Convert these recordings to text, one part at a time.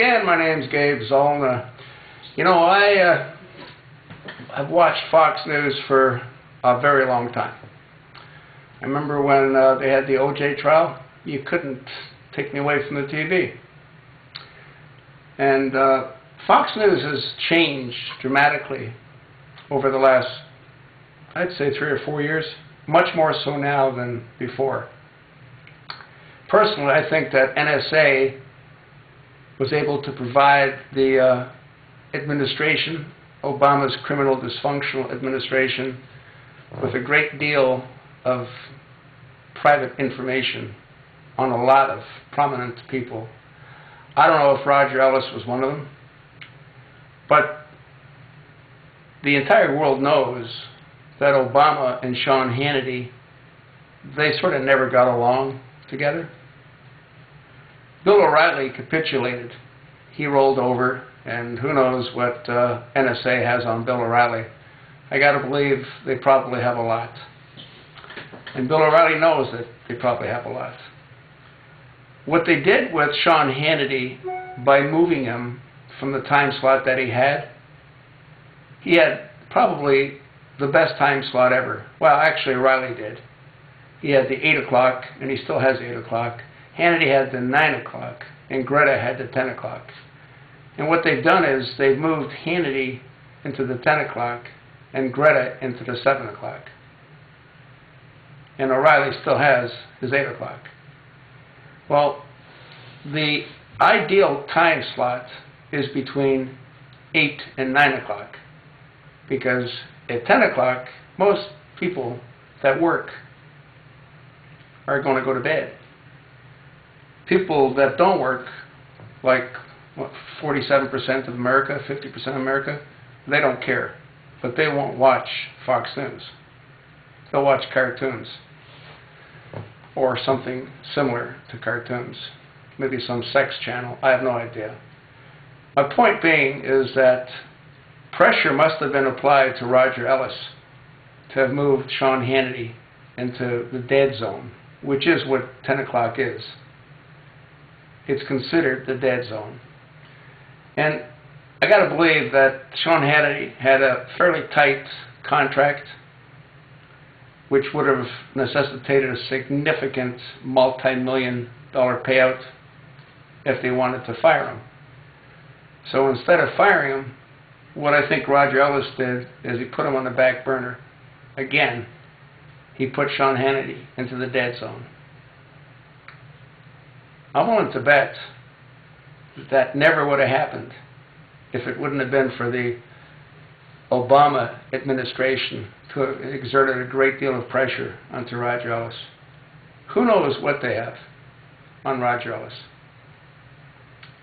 again. My name's Gabe Zollner. You know, I've watched Fox News for a very long time. I remember when they had the OJ trial, you couldn't take me away from the TV. And Fox News has changed dramatically over the last, I'd say, 3 or 4 years, much more so now than before. Personally, I think that NSA was able to provide the administration, Obama's criminal dysfunctional administration, with a great deal of private information on a lot of prominent people. I don't know if Roger Ellis was one of them, but the entire world knows that Obama and Sean Hannity, they sort of never got along together. Bill O'Reilly capitulated. He rolled over, and who knows what NSA has on Bill O'Reilly. I got to believe they probably have a lot. And Bill O'Reilly knows that they probably have a lot. What they did with Sean Hannity by moving him from the time slot that he had probably the best time slot ever. Well, actually, O'Reilly did. He had the 8 o'clock, and he still has 8 o'clock. Hannity had the 9 o'clock, and Greta had the 10 o'clock. And what they've done is they've moved Hannity into the 10 o'clock and Greta into the 7 o'clock. And O'Reilly still has his 8 o'clock. Well, the ideal time slot is between 8 and 9 o'clock, because at 10 o'clock, most people that work are going to go to bed. People that don't work, like 47% of America, 50% of America, they don't care. But they won't watch Fox News. They'll watch cartoons or something similar to cartoons. Maybe some sex channel. I have no idea. My point being is that pressure must have been applied to Roger Ellis to have moved Sean Hannity into the dead zone, which is what 10 o'clock is. It's considered the dead zone. And I got to believe that Sean Hannity had a fairly tight contract, which would have necessitated a significant multi-million-dollar payout if they wanted to fire him. So instead of firing him, what I think Roger Ellis did is he put him on the back burner. Again, he put Sean Hannity into the dead zone. I'm willing to bet that never would have happened if it wouldn't have been for the Obama administration to have exerted a great deal of pressure onto Roger Ellis. Who knows what they have on Roger Ellis?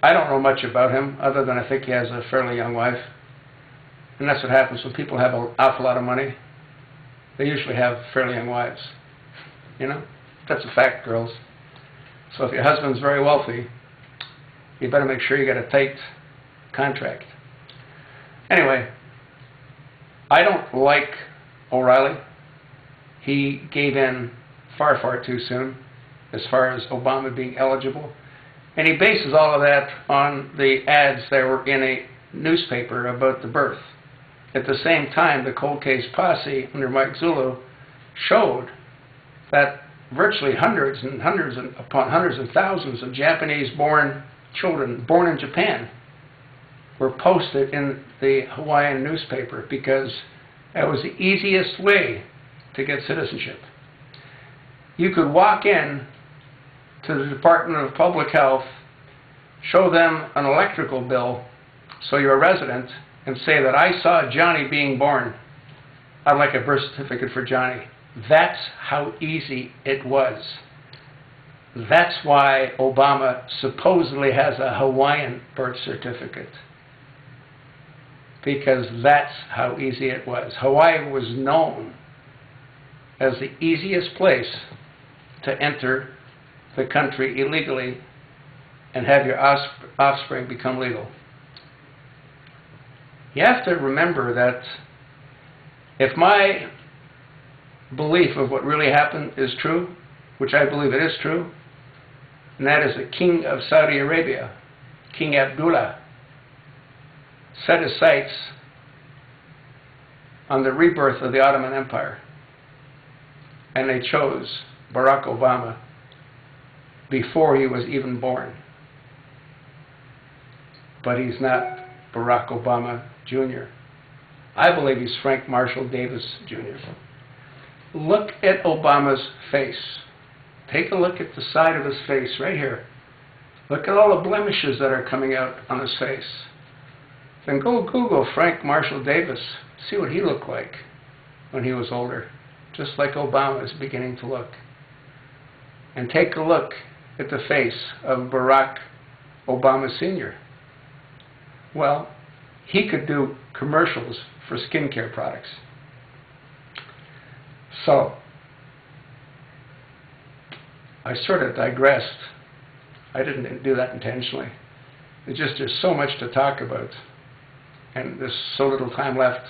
I don't know much about him, other than I think he has a fairly young wife. And that's what happens when people have an awful lot of money. They usually have fairly young wives. You know? That's a fact, girls. So if your husband's very wealthy, you better make sure you got a tight contract. Anyway, I don't like O'Reilly. He gave in far, far too soon as far as Obama being eligible. And he bases all of that on the ads that were in a newspaper about the birth. At the same time, the cold case posse under Mike Zullo showed that virtually hundreds upon hundreds of thousands of Japanese-born children born in Japan were posted in the Hawaiian newspaper because that was the easiest way to get citizenship. You could walk in to the Department of Public Health, show them an electrical bill, so you're a resident, and say that I saw Johnny being born. I'd like a birth certificate for Johnny. That's how easy it was. That's why Obama supposedly has a Hawaiian birth certificate. Because that's how easy it was. Hawaii was known as the easiest place to enter the country illegally and have your offspring become legal. You have to remember that if my belief of what really happened is true, which I believe it is true, and that is the king of Saudi Arabia King Abdullah set his sights on the rebirth of the Ottoman Empire, and they chose Barack Obama before he was even born. But he's not Barack Obama Jr. I believe he's Frank Marshall Davis Jr. Look at Obama's face. Take a look at the side of his face right here. Look at all the blemishes that are coming out on his face. Then go Google Frank Marshall Davis. See what he looked like when he was older. Just like Obama is beginning to look. And take a look at the face of Barack Obama Sr. Well, he could do commercials for skincare products. So, I sort of digressed. I didn't do that intentionally. There's so much to talk about. And there's so little time left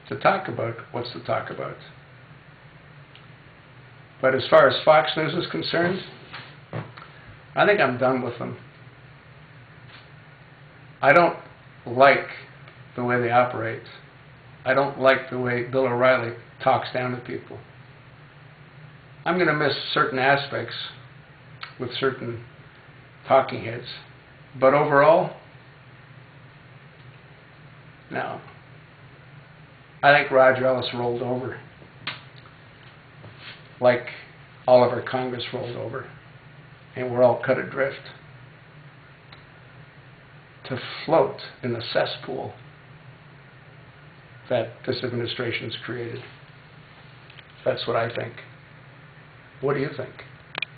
to talk about what's to talk about. But as far as Fox News is concerned, I think I'm done with them. I don't like the way they operate. I don't like the way Bill O'Reilly talks down to people. I'm going to miss certain aspects with certain talking heads. But overall, no. I think Roger Ellis rolled over, like all of our Congress rolled over, and we're all cut adrift to float in the cesspool that this administration's created. That's what I think. What do you think?